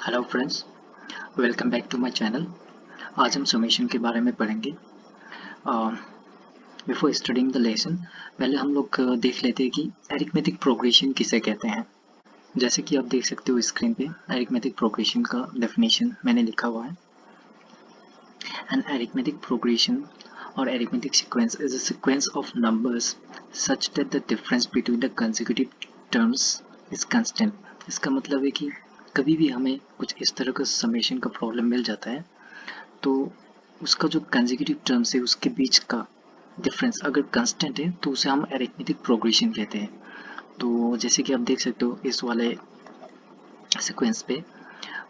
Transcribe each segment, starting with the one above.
Hello friends, welcome back to my channel. आज हम summation के बारे में पढ़ेंगे। बिफोर स्टडिंग द लेसन पहले हम लोग देख लेते हैं कि अरिथमेटिक प्रोग्रेशन किसे कहते हैं। जैसे कि आप देख सकते हो स्क्रीन पे अरिथमेटिक प्रोग्रेशन का डेफिनेशन मैंने लिखा हुआ है। एन अरिथमेटिक प्रोग्रेशन और arithmetic sequence is a sequence of numbers such that the difference between the consecutive terms is constant. इसका मतलब है कि कभी भी हमें कुछ इस तरह का समेशन का प्रॉब्लम मिल जाता है तो उसका जो कंसेक्यूटिव टर्म्स है उसके बीच का डिफरेंस अगर कांस्टेंट है तो उसे हम अरिथमेटिक प्रोग्रेशन कहते हैं। तो जैसे कि आप देख सकते हो इस वाले सीक्वेंस पे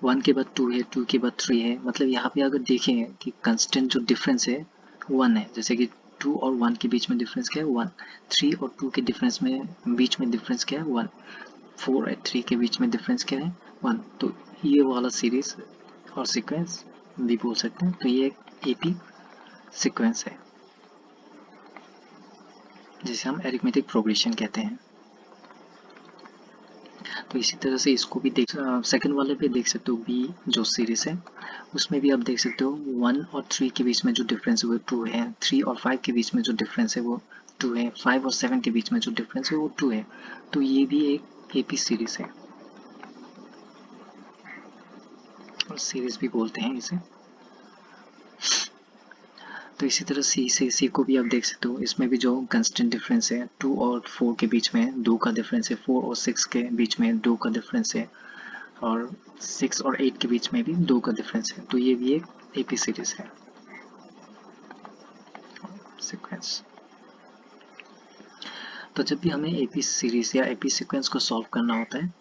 1 के बाद 2 है, 2 के बाद 3 है, मतलब यहाँ पे अगर देखें कि कांस्टेंट जो डिफरेंस है 1 है। जैसे कि 2 और 1 के बीच में डिफरेंस क्या है 1, 3 और 2 के डिफरेंस में बीच में डिफरेंस क्या है 1, 4 और 3 के बीच में डिफरेंस क्या है 1। तो ये वाला सीरीज और सीक्वेंस भी बोल सकते हैं। तो ये एक एपी सीक्वेंस है जिसे हम अरिथमेटिक प्रोग्रेशन कहते हैं। तो इसी तरह से इसको भी देख सेकंड वाले पे देख सकते हो बी जो सीरीज है उसमें भी आप देख सकते हो 1 और 3 के बीच में जो डिफरेंस है वो 2 है, 3 और 5 के बीच में जो डिफरेंस है वो 2 है, 5 और 7 के बीच में जो डिफरेंस है वो 2 है। तो ये भी एक एपी सीरीज है और सीरीज भी बोलते हैं इसे। तो इसी तरह सी से सी को भी आप देख सकते हो, इसमें भी जो कंस्टेंट डिफरेंस है 2 और 4 के बीच में 2 का डिफरेंस है, 4 और 6 के बीच में 2 का डिफरेंस है और 6 और 8 के बीच में भी 2 का डिफरेंस है। तो ये भी एक एपी सीरीज है सीक्वेंस। तो जब भी हमें एपी सीरीज या एपी सीक्वेंस को सॉल्व करना होता है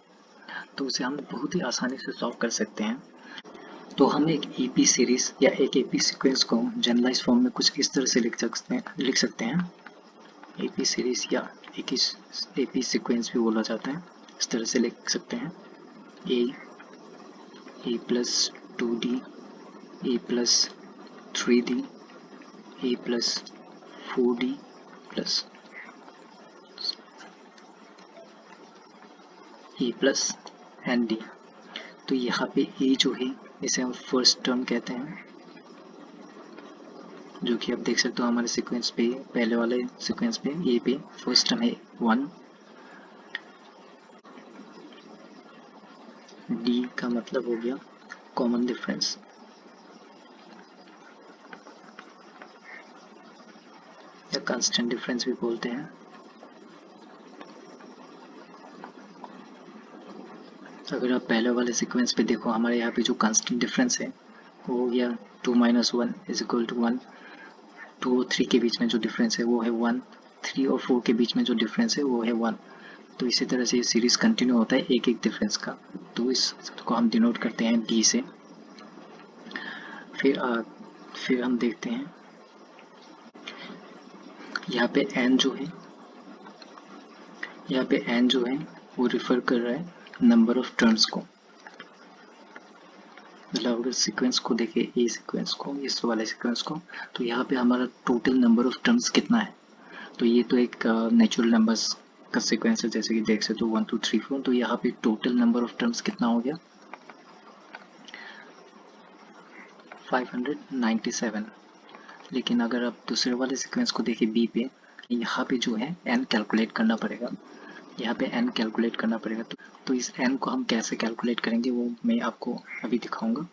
तो उसे हम बहुत ही आसानी से सॉल्व कर सकते हैं। तो हम एक एपी सीरीज या एक एपी सीक्वेंस को जनरलाइज फॉर्म में कुछ इस तरह से लिख सकते हैं। एपी सीरीज या एपी सीक्वेंस भी बोला जाता है। इस तरह से लिख सकते हैं ए प्लस 2d, ए प्लस 3d, ए प्लस 4d प्लस ए प्लस एन डी। तो यहाँ पे ए जो है इसे हम फर्स्ट टर्म कहते हैं, जो कि आप देख सकते हो हमारे सीक्वेंस पे पहले वाले सीक्वेंस पे ए पे फर्स्ट टर्म है 1। डी का मतलब हो गया कॉमन डिफरेंस, या कांस्टेंट डिफरेंस भी बोलते हैं। अगर आप पहले वाले सीक्वेंस पे देखो हमारे यहाँ पे जो कांस्टेंट डिफरेंस है वो हो गया 2 - 1 इज इक्वल टू 1। 2 और 3 के बीच में जो डिफरेंस है वो है 1, 3 और 4 के बीच में जो डिफरेंस है वो है 1। तो इसी तरह से ये सीरीज कंटिन्यू होता है एक एक डिफरेंस का। तो इसको हम डिनोट करते हैं डी से। फिर हम देखते हैं यहाँ पे एन जो है, यहाँ पे एन जो है वो रिफर कर रहा है नंबर ऑफ टर्म्स को। मतलब अगर सीक्वेंस को देखें ए सीक्वेंस को, इस वाले सीक्वेंस को, तो यहाँ पे हमारा टोटल नंबर ऑफ टर्म्स कितना है। तो ये तो एक नेचुरल नंबर्स का सीक्वेंस है, जैसे कि देख सकते हो 1 2 3 4। तो यहाँ पे टोटल नंबर ऑफ टर्म्स कितना हो गया 597। लेकिन अगर आप दूसरे वाले सीक्वेंस को देखें बी पे, यहाँ पे जो है एन कैलकुलेट करना पड़ेगा, यहाँ पे एन कैलकुलेट करना पड़ेगा। तो इस एन को हम कैसे कैलकुलेट करेंगे वो मैं आपको अभी दिखाऊंगा।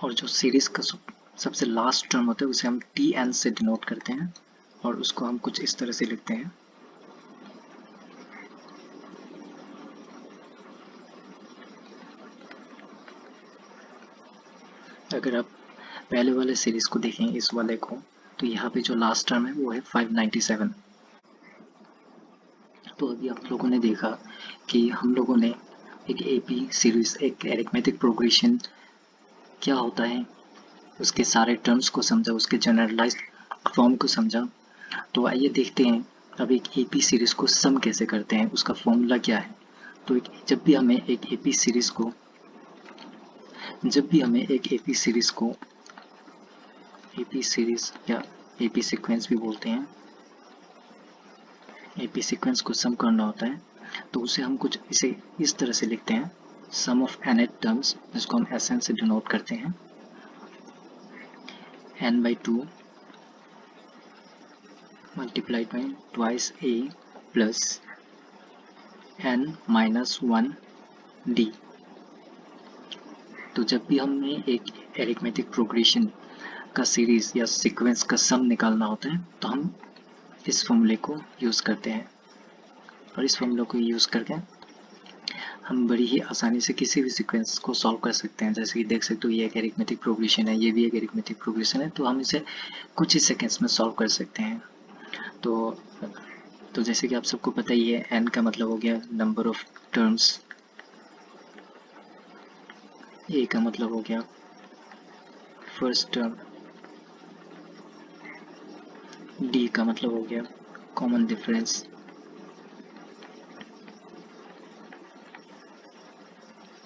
और जो सीरीज का सबसे लास्ट टर्म होता है उसे हम टी एन से डिनोट करते हैं और उसको हम कुछ इस तरह से लिखते हैं। अगर आप पहले वाले सीरीज को देखें इस वाले को, तो यहाँ पे जो लास्ट टर्म है वो है 597। तो अभी आप लोगों ने देखा कि हम लोगों ने एक एपी सीरीज, एक अरिथमेटिक प्रोग्रेशन क्या होता है, उसके सारे टर्म्स को समझा, उसके जनरलाइज्ड फॉर्म को समझा। तो आइए देखते हैं अब एक एपी सीरीज को सम कैसे करते हैं, उसका फॉर्मूला क्या है। तो जब भी हमें एक एपी सीरीज को एपी सीरीज या एपी सीक्वेंस भी बोलते हैं, एपी सीक्वेंस को सम करना होता है तो उसे हम कुछ इसे इस तरह से लिखते हैं सम ऑफ nth टर्म्स, जिसको हम Sn से डिनोट करते हैं, n/2 multiplied by twice a plus n-1d। तो जब भी हमें एक एरिथमेटिक प्रोग्रेशन का सीरीज या सीक्वेंस का सम निकालना होता है तो हम इस फॉर्मूले को यूज़ करते हैं, और इस फॉर्मूले को यूज़ करके हम बड़ी ही आसानी से किसी भी सीक्वेंस को सॉल्व कर सकते हैं। जैसे कि देख सकते हो ये एक एरिथमेटिक प्रोग्रेशन है, ये भी एक एरिथमेटिक प्रोग्रेशन है, तो हम इसे कुछ ही सेकेंड्स में सॉल्व कर सकते हैं। तो जैसे कि आप सबको पता ही है, n का मतलब हो गया नंबर ऑफ टर्म्स, a का मतलब हो गया फर्स्ट टर्म, d का मतलब हो गया कॉमन डिफरेंस,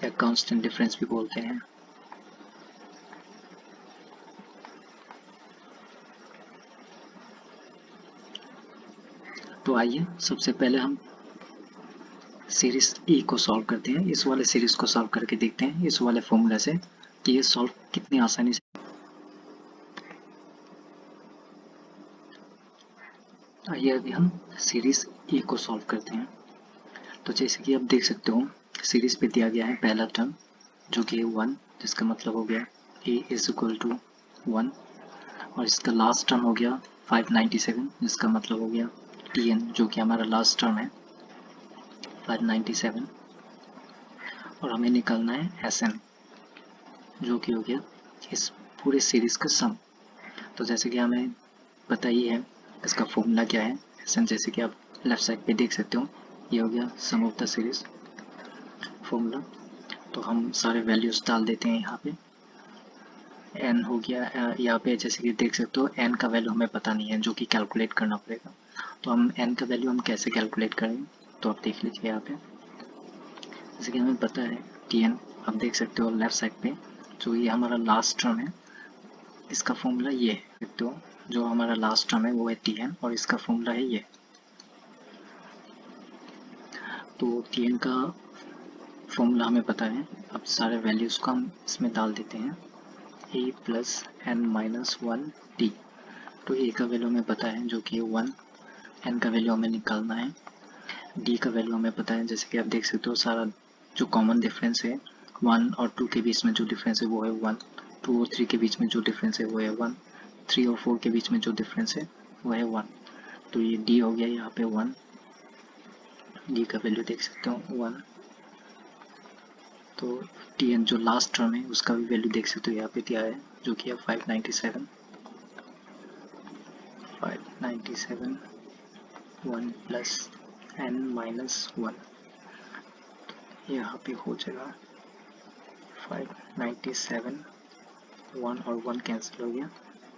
या कांस्टेंट डिफरेंस भी बोलते हैं। तो आइए सबसे पहले हम सीरीज E को सॉल्व करते हैं। इस वाले सीरीज को सॉल्व करके देखते हैं इस वाले फॉर्मूला से कि ये सॉल्व कितनी आसानी से। आइए अभी हम सीरीज E को सॉल्व करते हैं। तो जैसे कि आप देख सकते हो सीरीज पे दिया गया है पहला टर्म जो कि 1, जिसका मतलब हो गया a इज इक्वल टू 1, और इसका लास्ट टर्म हो गया 597, जिसका मतलब हो गया tn, जो कि हमारा लास्ट टर्म है 597, और हमें निकालना है Sn, जो कि हो गया इस पूरे सीरीज का सम। तो जैसे कि हमें पता ही है इसका फॉर्मूला क्या है Sn, जैसे कि आप लेफ्ट साइड पे देख सकते हो, ये हो गया सम ऑफ द सीरीज फॉर्मूला। तो हम सारे वैल्यूज डाल देते हैं यहाँ पे। n हो गया यहाँ पे, जैसे कि देख सकते हो n का वैल्यू हमें पता नहीं है, जो कि कैलकुलेट करना पड़ेगा। तो हम n का वैल्यू हम कैसे कैलकुलेट करेंगे, तो आप देख लीजिए यहाँ पे। जैसे कि हमें पता है tn, आप देख सकते हो लेफ्ट साइड पे, जो ये हमारा लास्ट टर्म है, इसका फॉर्मूला ये है। तो जो हमारा लास्ट टर्म है वो है tn, और इसका फॉर्मूला है ये। तो tn का फॉर्मूला हमें पता है, अब सारे वैल्यूज को हम इसमें डाल देते हैं, a प्लस n-1d। तो a का वैल्यू हमें पता है जो कि 1, n का वैल्यू हमें निकालना है, d का वैल्यू हमें पता है, जैसे कि आप देख सकते हो सारा जो कॉमन डिफरेंस है 1 और 2 के बीच में जो डिफरेंस है वो है 1, 2 और 3 के बीच में जो डिफरेंस है वो है 1, 3 और 4 के बीच में जो डिफरेंस है वो है 1। तो ये d हो गया यहाँ पे 1, d का वैल्यू देख सकते हो 1। तो tn जो लास्ट टर्म है उसका भी वैल्यू देख सकते हो यहाँ पे दिया है, जो कि है 597, 1 प्लस n-1, यहाँ पे हो जाएगा 597, 1 और 1 कैंसिल हो गया,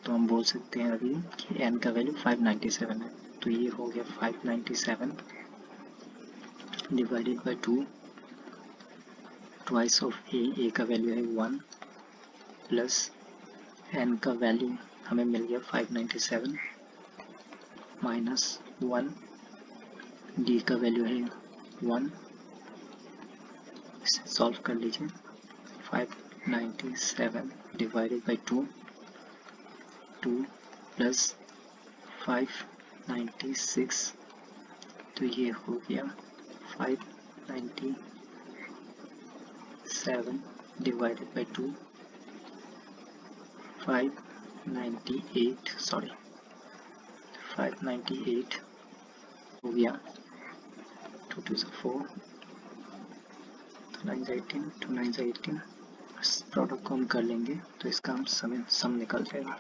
तो हम बोल सकते हैं अभी कि n का वैल्यू 597 है। तो ये हो गया 597 divided by 2, twice of a का वैल्यू है 1, प्लस n का वैल्यू हमें मिल गया 597 माइनस 1, d का वैल्यू है 1, इसे सॉल्व कर लीजिए। 597 डिवाइडेड बाई 2 प्लस 596, तो ये हो गया 597 डिवाइडेड बाई 2, 598 हो गया, 2 2 4, 2 9 18, 2 9 18, इस प्रोडक्ट को हम कर लेंगे तो इसका हम सम निकल जाएगा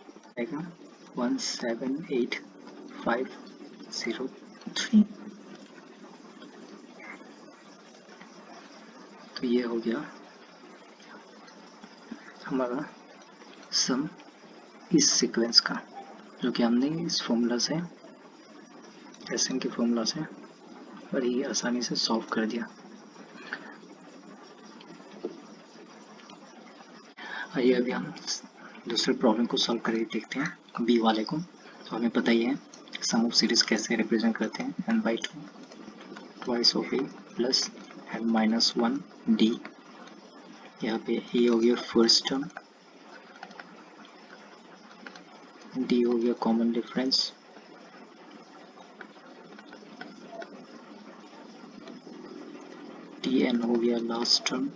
178503। तो ये हो गया हमारा सम इस सीक्वेंस का, जो कि हमने इस फॉर्मूला से, Sn के फॉर्मूला से बड़ी आसानी से सॉल्व कर दिया। आइए अभी हम दूसरे प्रॉब्लम को सॉल्व करके देखते हैं, बी वाले को। तो हमें पता ही है सम ऑफ सीरीज कैसे रिप्रेजेंट करते हैं, n/2 twice of a plus n-1d। यहाँ पे ए हो गया फर्स्ट टर्म, डी हो गया कॉमन डिफरेंस, टी एन हो गया लास्ट टर्म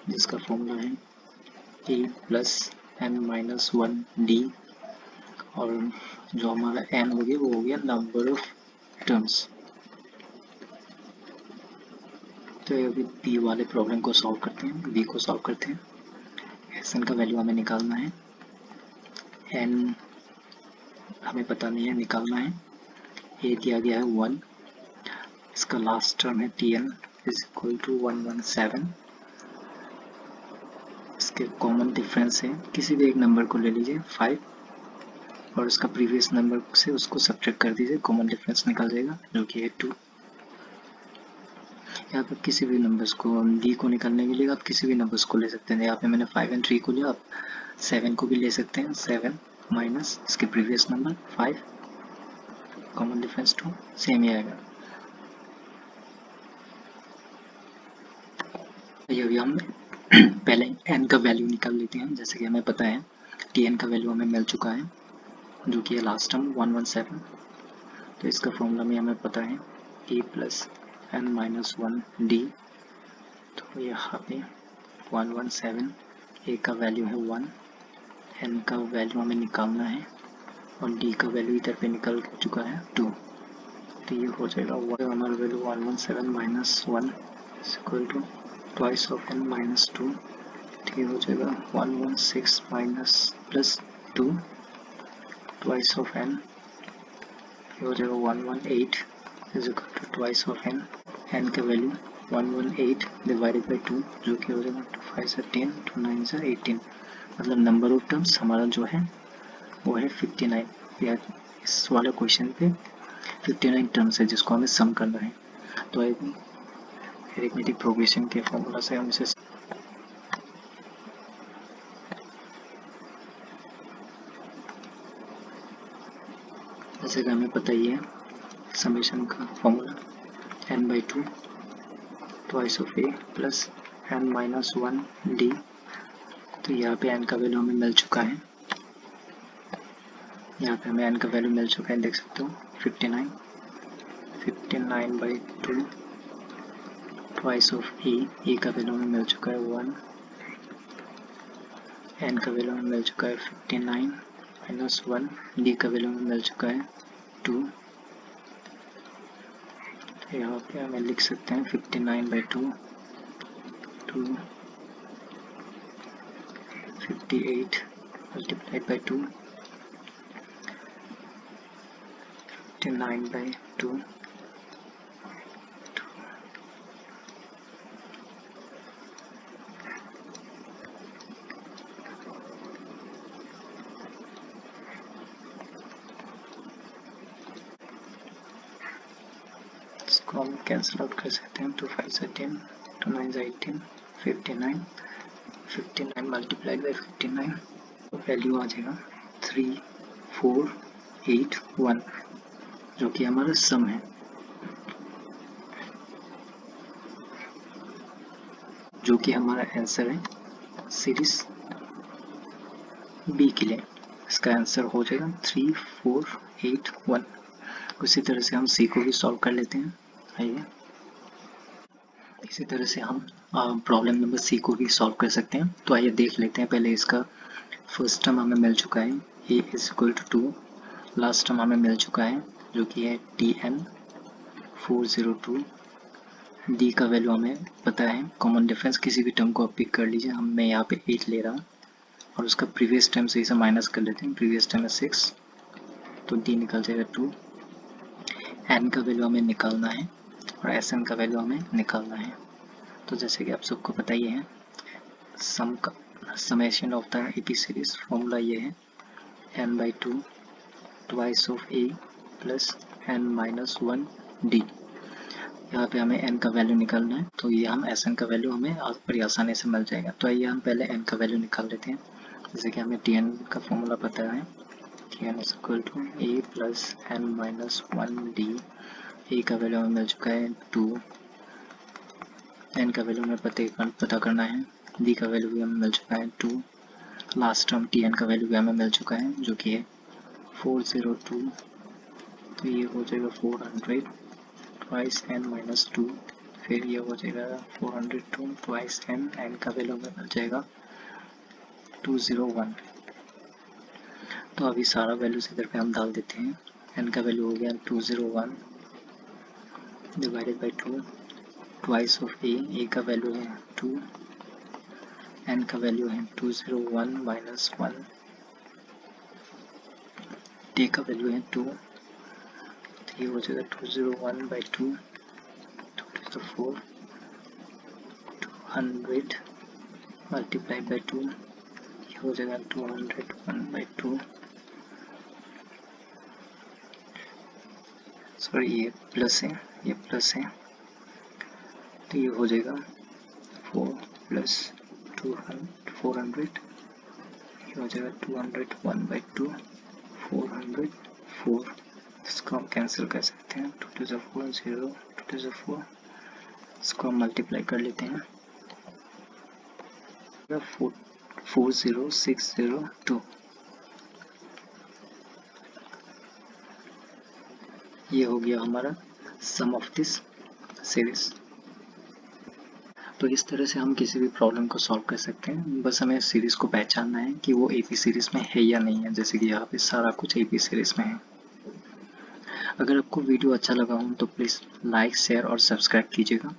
जिसका फॉर्मूला है A plus N minus one D, और जो हमारा एन हो गया वो हो गया नंबर ऑफ टर्म्स। तो अभी बी वाले प्रॉब्लम को सॉल्व करते हैं, बी को सॉल्व करते हैं। एस एन का वैल्यू हमें निकालना है, एन हमें पता नहीं है, निकालना है। ए दिया गया है 1, इसका लास्ट टर्म है T N is equal to 117। इसके कॉमन डिफरेंस है, किसी भी एक नंबर को ले लीजिए 5 और उसका प्रीवियस नंबर से उसको सब्ट्रैक्ट कर दीजिए, कॉमन डिफरेंस निकल जाएगा जो कि है 2। यहाँ पे किसी भी नंबर्स को, डी को निकालने के लिए आप किसी भी नंबर्स को ले सकते हैं। यहाँ पे मैंने 5 एंड 3 को लिया, आप 7 को भी ले सकते हैं। 7 माइनस इसके previous number 5, common difference 2, same ही आएगा। ये भी हम पहले n का वैल्यू निकाल लेते हैं। जैसे कि हमें पता है टी एन का वैल्यू हमें मिल चुका है जो कि है लास्ट टर्म 117। तो इसका फॉर्मूला में हमें पता है A plus N minus one D. तो यहाँ पे 117, ए का वैल्यू है 1, एन का वैल्यू हमें निकालना है और डी का वैल्यू इधर पे निकल चुका है 2। तो ये हो जाएगा हमारा value 117 minus 1 is equal to twice of N minus 2। ये हो जाएगा 116 minus plus 2 twice of N, ये हो जाएगा 118 is equal to twice of N. N का वैल्यू 118 डिवाइडेड बाई 2 जो कि हो जाएगा 2 5 से 10, 2 9 से 18, मतलब नंबर ऑफ टर्म्स हमारा जो है वो है 59। या इस वाले क्वेश्चन पे 59 टर्म्स है जिसको हमें सम करना है। तो अरिथमेटिक प्रोग्रेशन के फॉर्मूला से हम इसे जैसे कि हमें पता ही है समेशन का formula n by 2 twice of A plus N minus 1 D. तो यहाँ पे n का वैल्यू हमें मिल चुका है, यहाँ पे हमें n का वैल्यू मिल चुका है, देख सकते हो 59 बाई 2 ट्वाइस ऑफ ए का वैल्यू हमें मिल चुका है 1, n का वैल्यू हमें मिल चुका है 59 माइनस 1, डी का वैल्यू हमें मिल चुका है 2। यहाँ पे हमें लिख सकते हैं 59 बाई 2 58 मल्टीप्लाइड बाई 2, 59 बाई 2 इसको हम कैंसिल आउट कर सकते हैं। 2 5 से 10, 2 9 से 18, 59 मल्टीप्लाइड बाई 59, तो वैल्यू आ जाएगा 3481 जो कि हमारा सम है। जो कि हमारा आंसर है सीरीज बी के लिए। इसका आंसर हो जाएगा 3481। उसी तरह से हम सी को भी सॉल्व कर लेते हैं। आइए इसी तरह से हम प्रॉब्लम नंबर सी को भी सॉल्व कर सकते हैं। तो आइए देख लेते हैं। पहले इसका फर्स्ट टर्म हमें मिल चुका है A is equal to 2, last term हमें मिल चुका है जो कि है टी एन 402, डी का वैल्यू हमें पता है, कॉमन डिफरेंस किसी भी टर्म को आप पिक कर लीजिए। मैं यहाँ पे 8 ले रहा हूँ और उसका प्रीवियस टर्म से इसे माइनस कर लेते हैं। प्रीवियस टर्म है 6, तो डी निकल जाएगा 2। एन का वैल्यू हमें निकालना है और एस एन का वैल्यू हमें निकालना है। तो जैसे कि आप सबको पता ही है सम का summation of the AP series formula ये है n by 2 twice of A plus N minus 1 D. यहाँ पे हमें n का वैल्यू निकालना है, तो ये हम एस एन का वैल्यू हमें बड़ी आसानी से मिल जाएगा। तो आइए हम पहले n का वैल्यू निकाल लेते हैं। जैसे कि हमें टी एन का फॉर्मूला पता है, T N is equal to A plus N minus 1 D. A का वैल्यू हमें मिल चुका है 2, n का वैल्यू हमें पता करना है, d का वैल्यू भी हमें मिल चुका है 2, लास्ट टर्म tn का वैल्यू भी हमें मिल चुका है जो कि है 402, तो ये हो जाएगा 400 ट्वाइस n माइनस 2, फिर ये हो जाएगा 402 ट्वाइस n का वैल्यू हमें मिल जाएगा 201। तो अभी सारा वैल्यूज इधर पे हम डाल देते हैं। n का वैल्यू हो गया 201 divided by 2 twice of a का वैल्यू है 2, n का वैल्यू है 201 माइनस 1, d का वैल्यू है 2, तो ये हो जाएगा 201 by 2, 2 to the 4, 200 multiply by 2, ये हो जाएगा 201 बाई 2, सॉरी ये प्लस है, ये प्लस है, तो ये हो जाएगा 4 प्लस 400, ये हो जाएगा 201 बाई 2, 404, इसको हम कैंसिल कर सकते हैं, 2 to the 4 0, 2 to the 4, इसको हम मल्टीप्लाई कर लेते हैं, 40602, ये हो गया हमारा सम ऑफ दिस सीरीज। तो इस तरह से हम किसी भी प्रॉब्लम को सॉल्व कर सकते हैं, बस हमें सीरीज को पहचानना है कि वो AP सीरीज में है या नहीं है, जैसे कि यहाँ पे सारा कुछ AP सीरीज में है। अगर आपको वीडियो अच्छा लगा हो तो प्लीज़ लाइक शेयर और सब्सक्राइब कीजिएगा।